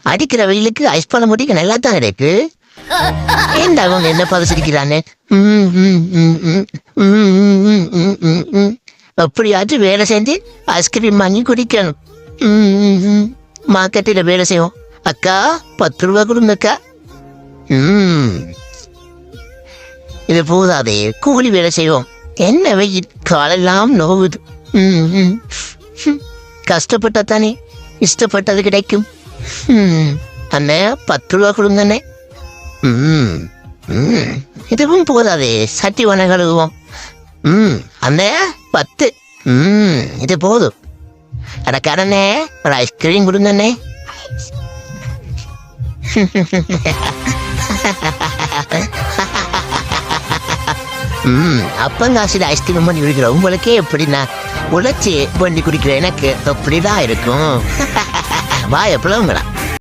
அடிக்கிற வெயிலுக்கு ஐஸ் பண்ண முடிக்க நல்லா தான் இருக்கு. ஏண்டா அவங்க என்ன பதசிக்கிறானே? அப்படியாச்சும் வேலை செஞ்சு ஐஸ்கிரீம் வாங்கி குடிக்கணும். மார்க்கெட்டில் வேலை செய்வோம். அக்கா 10 ரூபா கொடுங்கக்கா. இது போதாதே, கூலி வேலை செய்வோம். என்ன வெயில், காலெல்லாம் நோவுது. கஷ்டப்பட்டா தானே இஷ்டப்பட்டது கிடைக்கும். அண்ணே 10 ரூபா கொடுங்கண்ணே. இதுவும் போதாதே, சட்டி வன கழுவுவோம். அண்ணே 10. இது போதும். அடக்காரண்ணே ஒரு ஐஸ்கிரீம் கொடுங்கண்ணே. அப்பங்காசில ஐஸ்கிரீம் பண்ணி குடிக்கிற உங்களுக்கே எப்படின்னா உழைச்சி பண்ணி குடிக்கிற எனக்கு அப்படிதான் இருக்கும். வா எப்பலாம் உங்களா